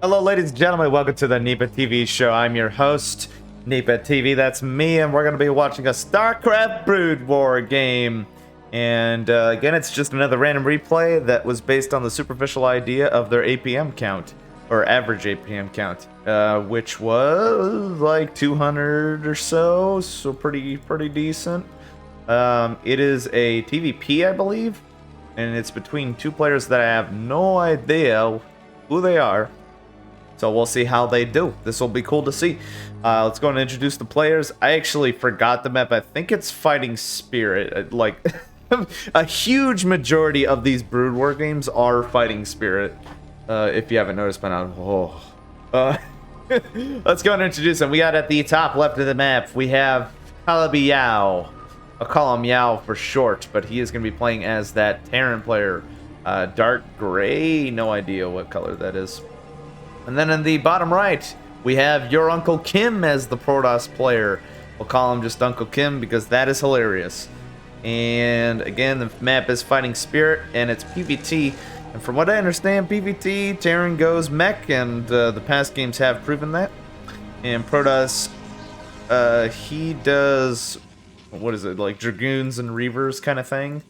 Hello, ladies and gentlemen. Welcome to the Nipa TV show. I'm your host, Nipa TV. That's me, and we're going to be watching a StarCraft Brood War game. And again, it's just another random replay that was based on the superficial idea of their APM count, or average APM count, which was like 200 or so pretty decent. It is a TVP, I believe, and it's between two players that I have no idea who they are. So we'll see how they do. This will be cool to see. Let's go and introduce the players. I actually forgot the map. I think it's Fighting Spirit. Like, a huge majority of these Brood War games are Fighting Spirit. If you haven't noticed by now. Let's go and introduce them. We got at the top left of the map, we have CalabiYau. I'll call him Yao for short, but he is going to be playing as that Terran player. Dark gray, no idea what color that is. And then in the bottom right, we have your UncleKim as the Protoss player. We'll call him just UncleKim because that is hilarious. And again, the map is Fighting Spirit, and it's PvT. And from what I understand, PvT, Terran goes mech, and the past games have proven that. And Protoss, he does, what is it, like Dragoons and Reavers kind of thing?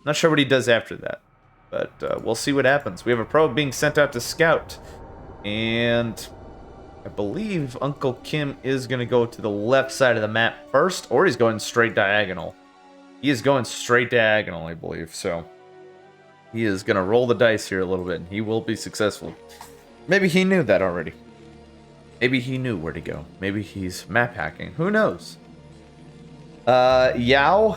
Not sure what he does after that, but we'll see what happens. We have a probe being sent out to scout. And I believe UncleKim is going to go to the left side of the map first, or he's going straight diagonal. He is going straight diagonal, I believe, so he is going to roll the dice here a little bit, and he will be successful. Maybe he knew that already. Maybe he knew where to go. Maybe he's map hacking. Who knows? CalabiYau,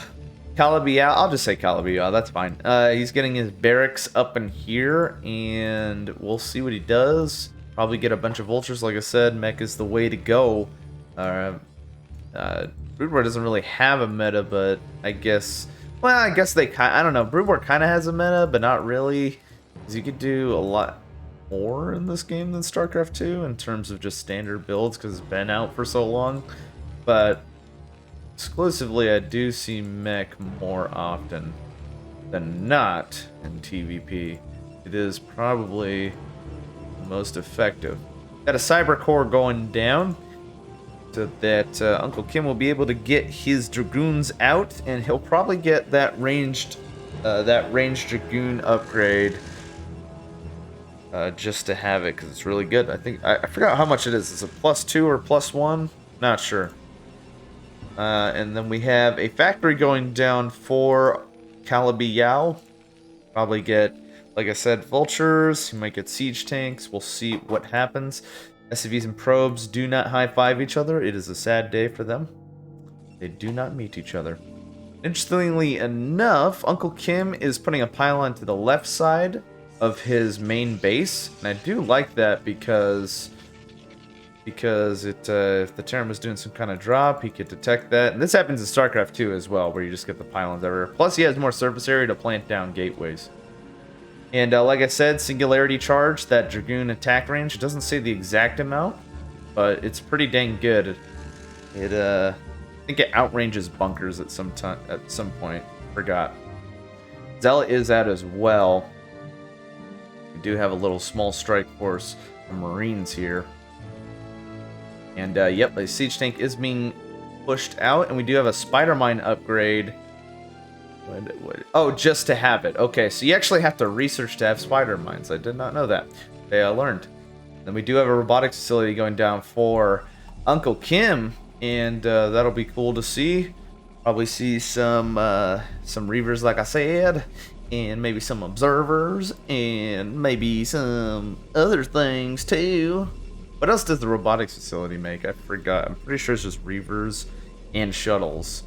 I'll just say CalabiYau, that's fine. He's getting his barracks up in here, and we'll see what he does. Probably get a bunch of vultures, like I said. Mech is the way to go. Brood War doesn't really have a meta, but I guess, well, I guess they I don't know. Brood War kind of has a meta, but not really, because you could do a lot more in this game than StarCraft 2 in terms of just standard builds, because it's been out for so long. But exclusively, I do see mech more often than not in TVP. It is probably the most effective. Got a cyber core going down so that UncleKim will be able to get his Dragoons out, and he'll probably get that ranged Dragoon upgrade just to have it, because it's really good. I think I forgot how much it is. Is it +2 or +1? Not sure. And then we have a factory going down for CalabiYau. Probably get, like I said, vultures. You might get siege tanks. We'll see what happens. SCVs and probes do not high-five each other. It is a sad day for them. They do not meet each other. Interestingly enough, UncleKim is putting a pylon to the left side of his main base. And I do like that because it, if the Terran was doing some kind of drop, he could detect that. And this happens in StarCraft 2 as well, where you just get the pylons everywhere. Plus, he has more surface area to plant down gateways. And like I said, Singularity Charge, that Dragoon attack range, it doesn't say the exact amount, but it's pretty dang good. I think it outranges bunkers at some point. Forgot. Zealot is out as well. We do have a little small strike force of Marines here. And yep, a siege tank is being pushed out, and we do have a spider mine upgrade. Oh, just to have it. Okay, so you actually have to research to have spider mines. I did not know that. Okay, I learned. Then we do have a robotics facility going down for UncleKim, and that'll be cool to see. Probably see some Reavers, like I said, and maybe some observers, and maybe some other things too. What else does the robotics facility make? I forgot. I'm pretty sure it's just Reavers and shuttles.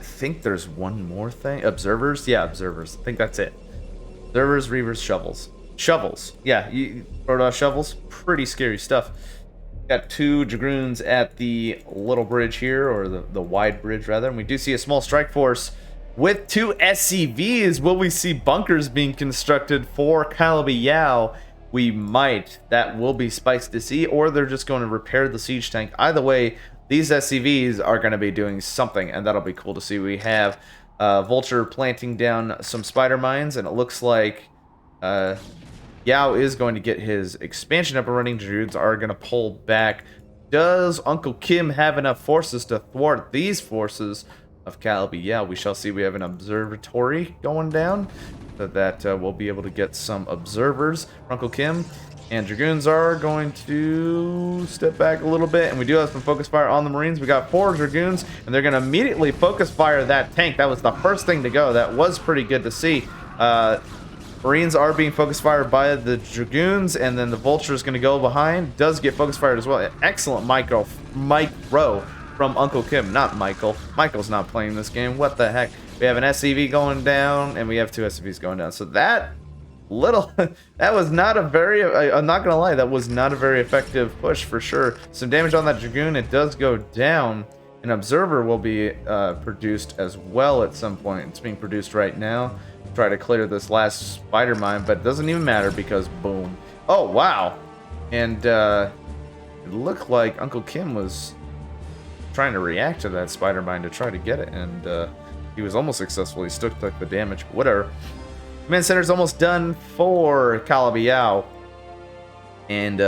I think there's one more thing. Observers? Yeah, observers. I think that's it. Observers, Reavers, shovels. Shovels. Yeah, Protoss shovels. Pretty scary stuff. Got two Dragoons at the little bridge here, or the wide bridge rather. And we do see a small strike force with two SCVs. Will we see bunkers being constructed for CalabiYau? We might. That will be spicy to see, or they're just going to repair the siege tank. Either way, these SCVs are going to be doing something, and that'll be cool to see. We have Vulture planting down some spider mines, and it looks like Yao is going to get his expansion up and running. Dragoons are going to pull back. Does UncleKim have enough forces to thwart these forces of CalabiYau? We shall see. We have an observatory going down, so that we'll be able to get some observers for UncleKim. And Dragoons are going to step back a little bit, and we do have some focus fire on the Marines. We got 4 Dragoons, and they're going to immediately focus fire that tank. That was the first thing to go. That was pretty good to see. Marines are being focus fired by the Dragoons, and then the Vulture is going to go behind. Does get focus fired as well. Excellent micro from UncleKim. Not Michael. Michael's not playing this game. What the heck? We have an SCV going down, and we have 2 SCVs going down. So that that was not a very, I'm not gonna lie, that was not a very effective push for sure. Some damage on that Dragoon. It does go down. An observer will be produced as well at some point. It's being produced right now. Try to clear this last spider mine, but it doesn't even matter because boom. Oh wow. And it looked like UncleKim was trying to react to that spider mine to try to get it, and he was almost successful. He still took the damage. Whatever. Command Center's almost done for CalabiYau. And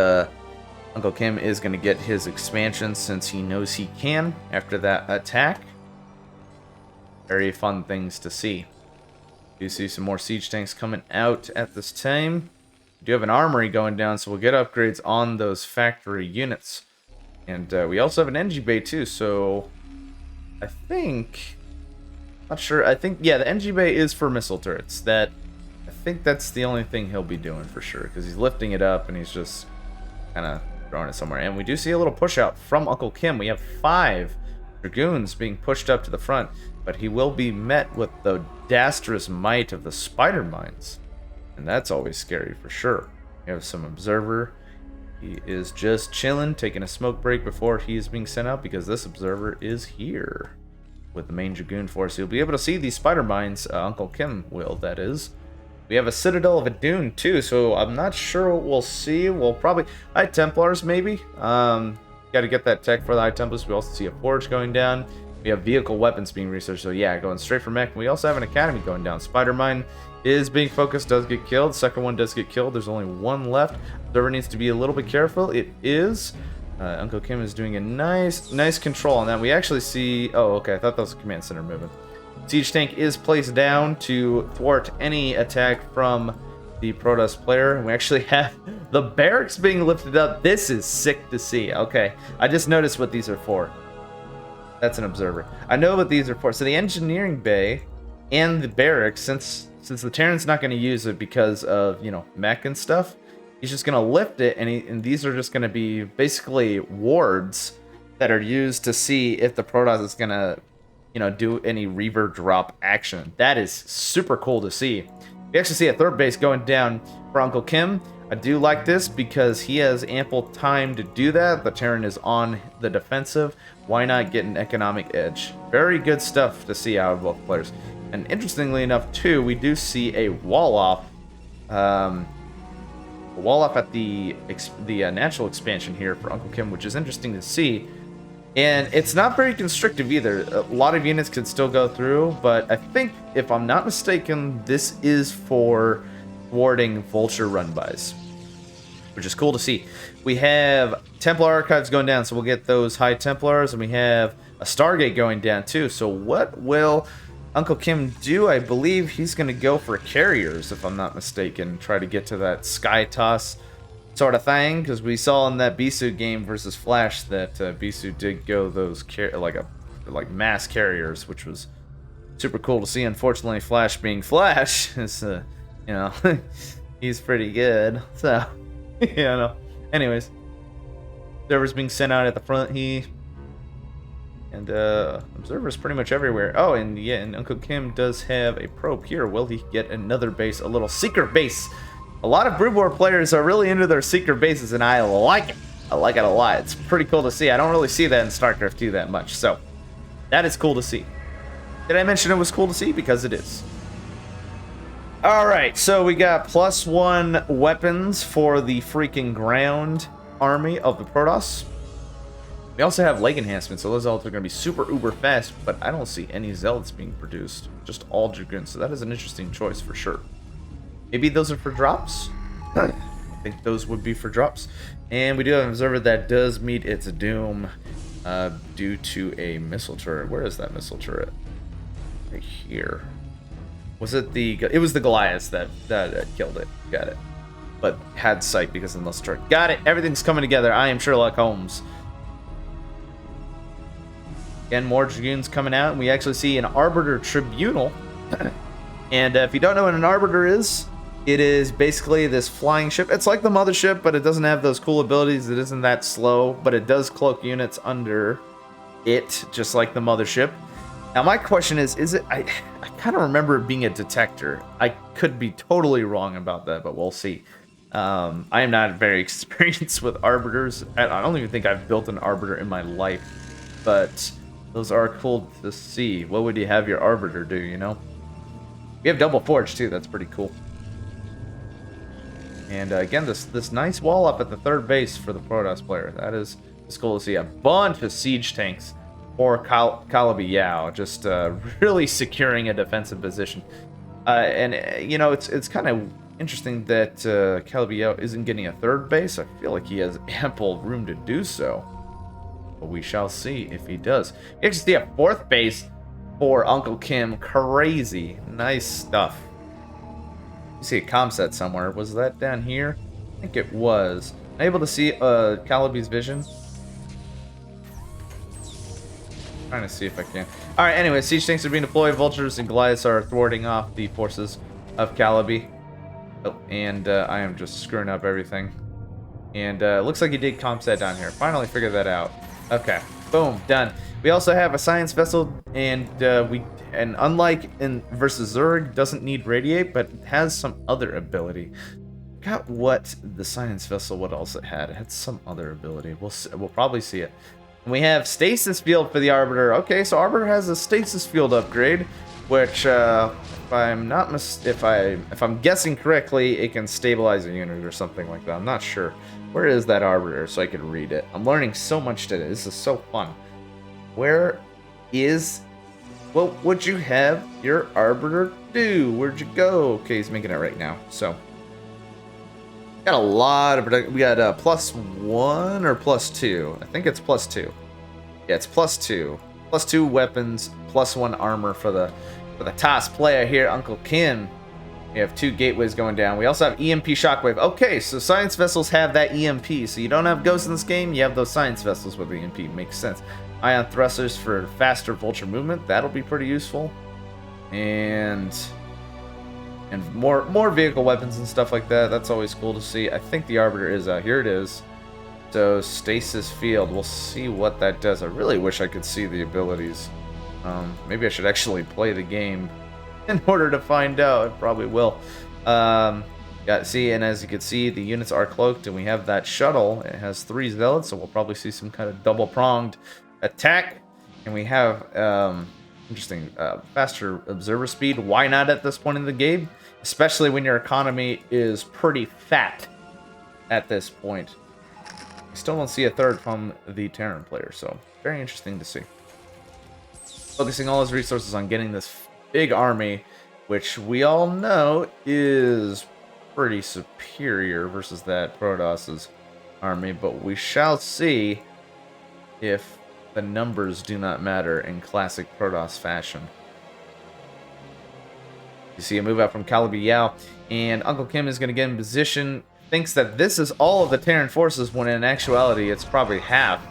UncleKim is going to get his expansion since he knows he can after that attack. Very fun things to see. You see some more siege tanks coming out at this time. We do have an armory going down, so we'll get upgrades on those factory units. And we also have an NG bay too, so I think... Not sure. I think, yeah, the NG bay is for missile turrets. I think that's the only thing he'll be doing for sure, because he's lifting it up and he's just kind of throwing it somewhere. And we do see a little push out from UncleKim. We have 5 Dragoons being pushed up to the front, but he will be met with the disastrous might of the spider mines, and that's always scary for sure. We have some observer. He is just chilling, taking a smoke break before he is being sent out, because this observer is here with the main Dragoon force. He'll be able to see these spider mines. UncleKim will, that is. We have a Citadel of a Dune too, so I'm not sure what we'll see. We'll probably... High Templars, maybe? Got to get that tech for the High Templars. We also see a Forge going down. We have vehicle weapons being researched, so yeah, going straight for mech. We also have an Academy going down. Spider Mine is being focused, does get killed. Second one does get killed. There's only 1 left. Observer needs to be a little bit careful. It is. UncleKim is doing a nice control on that. We actually see... Oh, okay, I thought that was a command center movement. Siege tank is placed down to thwart any attack from the Protoss player. And we actually have the barracks being lifted up. This is sick to see. Okay, I just noticed what these are for. That's an observer. I know what these are for. So the engineering bay and the barracks, since the Terran's not going to use it because of, you know, mech and stuff, he's just going to lift it, and these are just going to be basically wards that are used to see if the Protoss is going to, you know, do any Reaver drop action. That is super cool to see. We actually see a 3rd base going down for UncleKim. I do like this because he has ample time to do that. The Terran is on the defensive. Why not get an economic edge? Very good stuff to see out of both players. And interestingly enough, too, we do see a wall-off. Wall-off at the natural expansion here for UncleKim, which is interesting to see. And it's not very constrictive either. A lot of units can still go through, but I think, if I'm not mistaken, this is for thwarting Vulture run-bys, which is cool to see. We have Templar Archives going down, so we'll get those High Templars, and we have a Stargate going down too. So what will UncleKim do? I believe he's going to go for carriers, if I'm not mistaken, try to get to that Sky Toss sort of thing, because we saw in that Bisu game versus Flash that Bisu did go those like mass carriers, which was super cool to see. Unfortunately, Flash being Flash is you know, he's pretty good, so you know. Anyways, observers being sent out at the front here, and observers pretty much everywhere. Oh, and yeah, and UncleKim does have a probe here. Will he get another base, a little secret base? A lot of Brood War players are really into their secret bases, and I like it. I like it a lot. It's pretty cool to see. I don't really see that in StarCraft 2 that much, so that is cool to see. Did I mention it was cool to see? Because it is. Alright, so we got +1 weapons for the freaking ground army of the Protoss. We also have leg enhancements, so those zealots are going to be super uber fast, but I don't see any zealots being produced. Just all Dragoons, so that is an interesting choice for sure. Maybe those are for drops? I think those would be for drops. And we do have an observer that does meet its doom due to a missile turret. Where is that missile turret? Right here. Was it the... It was the Goliaths that killed it. Got it. But had sight because of the missile turret. Got it. Everything's coming together. I am Sherlock Holmes. Again, more Dragoons coming out. And we actually see an Arbiter Tribunal. And if you don't know what an Arbiter is, it is basically this flying ship. It's like the Mothership, but it doesn't have those cool abilities. It isn't that slow, but it does cloak units under it, just like the Mothership. Now, my question is it... I kind of remember it being a detector. I could be totally wrong about that, but we'll see. I am not very experienced with Arbiters. I don't even think I've built an Arbiter in my life, but those are cool to see. What would you have your Arbiter do, you know? We have double forge too. That's pretty cool. And again, this nice wall up at the third base for the Protoss player. That is cool to see. A bunch of siege tanks for CalabiYau, just really securing a defensive position. And you know, it's kind of interesting that CalabiYau isn't getting a third base. I feel like he has ample room to do so. But we shall see if he does. You actually see a fourth base for UncleKim. Crazy. Nice stuff. You see a comm set somewhere. Was that down here? I think it was. I'm able to see Calabi's vision. Trying to see if I can. Alright, anyway, siege tanks are being deployed. Vultures and Goliaths are thwarting off the forces of Calabi. Oh, and I am just screwing up everything. And looks like he did comm set down here. Finally figured that out. Okay, boom, done. We also have a science vessel, and unlike in versus Zerg, doesn't need radiate, but has some other ability. Forgot what the science vessel, what else it had. It had some other ability. We'll probably see it. And we have stasis field for the Arbiter. Okay, so Arbiter has a stasis field upgrade, which if I'm guessing correctly, it can stabilize a unit or something like that. I'm not sure. Where is that Arbiter so I can read it? I'm learning so much today. This is so fun. What would you have your Arbiter do? Where'd you go? Okay, he's making it right now. So, got a lot of production. We got +1 or +2. I think it's +2. Yeah, it's +2. +2 weapons, +1 armor for the TOS player here, UncleKim. We have 2 gateways going down. We also have EMP shockwave. Okay, so science vessels have that EMP. So you don't have ghosts in this game, you have those science vessels with EMP. Makes sense. Ion thrusters for faster vulture movement. That'll be pretty useful. And more vehicle weapons and stuff like that. That's always cool to see. I think the Arbiter is out. Here it is. So stasis field. We'll see what that does. I really wish I could see the abilities. Maybe I should actually play the game in order to find out. I probably will. And as you can see, the units are cloaked, and we have that shuttle. It has 3 zealots, so we'll probably see some kind of double-pronged attack. And we have interesting faster observer speed. Why not at this point in the game? Especially when your economy is pretty fat at this point. I still don't see a third from the Terran player, so very interesting to see. Focusing all his resources on getting this big army, which we all know is pretty superior versus that Protoss's army, but we shall see if the numbers do not matter in classic Protoss fashion. You see a move out from CalabiYau, and UncleKim is going to get in position. Thinks that this is all of the Terran forces, when in actuality it's probably half.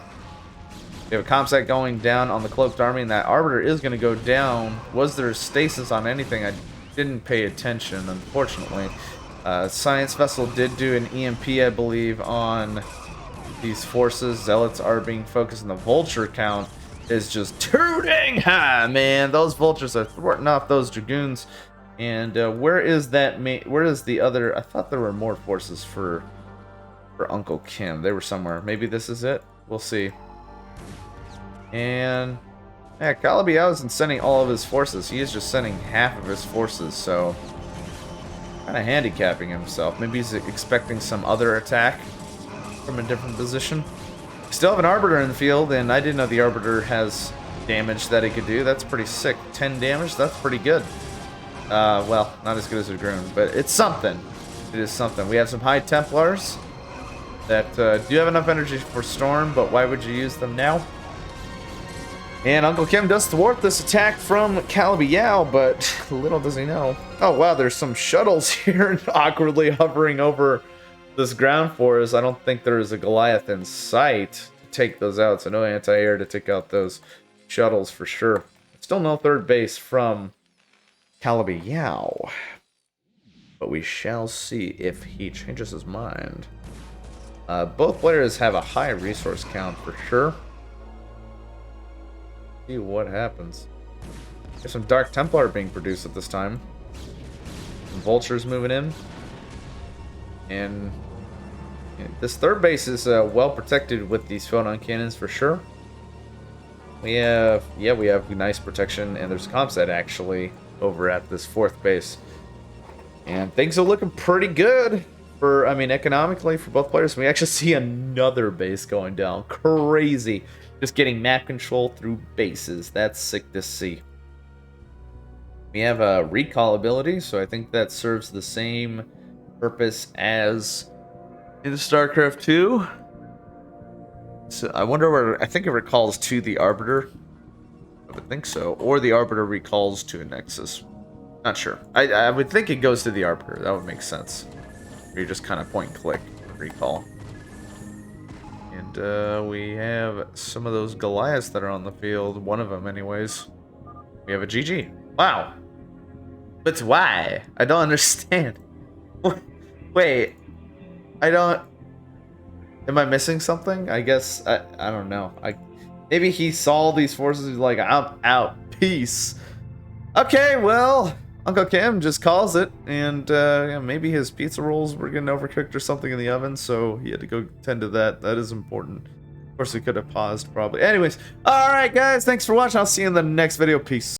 We have a comsat going down on the cloaked army, and that Arbiter is going to go down. Was there stasis on anything? I didn't pay attention, unfortunately. Science vessel did do an EMP, I believe, on these forces. Zealots are being focused, and the vulture count is just too dang high, man. Those vultures are thwarting off those dragoons. And where is that? Where is the other? I thought there were more forces for UncleKim. They were somewhere. Maybe this is it. We'll see. And yeah, CalabiYau isn't sending all of his forces. He is just sending half of his forces, so kind of handicapping himself. Maybe he's expecting some other attack from a different position. Still have an Arbiter in the field, and I didn't know the Arbiter has damage that he could do. That's pretty sick. 10 damage, that's pretty good. Well, not as good as a Dragoon, but it's something. It is something. We have some High Templars that do have enough energy for Storm, but why would you use them now? And UncleKim does thwart this attack from CalabiYau, but little does he know. Oh wow, there's some shuttles here awkwardly hovering over this ground for us. I don't think there is a Goliath in sight to take those out, so no anti-air to take out those shuttles for sure. Still no third base from CalabiYau, but we shall see if he changes his mind. Both players have a high resource count for sure. See what happens. There's some Dark Templar being produced at this time. Some Vultures moving in. And this third base is well protected with these photon cannons for sure. We have nice protection, and there's a comp set actually over at this fourth base. And things are looking pretty good for, I mean, economically for both players. We actually see another base going down. Crazy. Just getting map control through bases. That's sick to see. We have a recall ability, so I think that serves the same purpose as in StarCraft 2. So I wonder where, I think it recalls to the Arbiter. I would think so. Or the Arbiter recalls to a Nexus. Not sure. I would think it goes to the Arbiter. That would make sense. Or you just kind of point and click recall. And we have some of those Goliaths that are on the field. One of them anyways. We have a GG. Wow. But why? I don't understand. Wait. I don't... Am I missing something? I guess... I don't know. Maybe he saw these forces. He's like, I'm out. Peace. Okay, well... UncleKim just calls it, and yeah, maybe his pizza rolls were getting overcooked or something in the oven, so he had to go tend to that. That is important. Of course, he could have paused, probably. Anyways, alright guys, thanks for watching. I'll see you in the next video. Peace.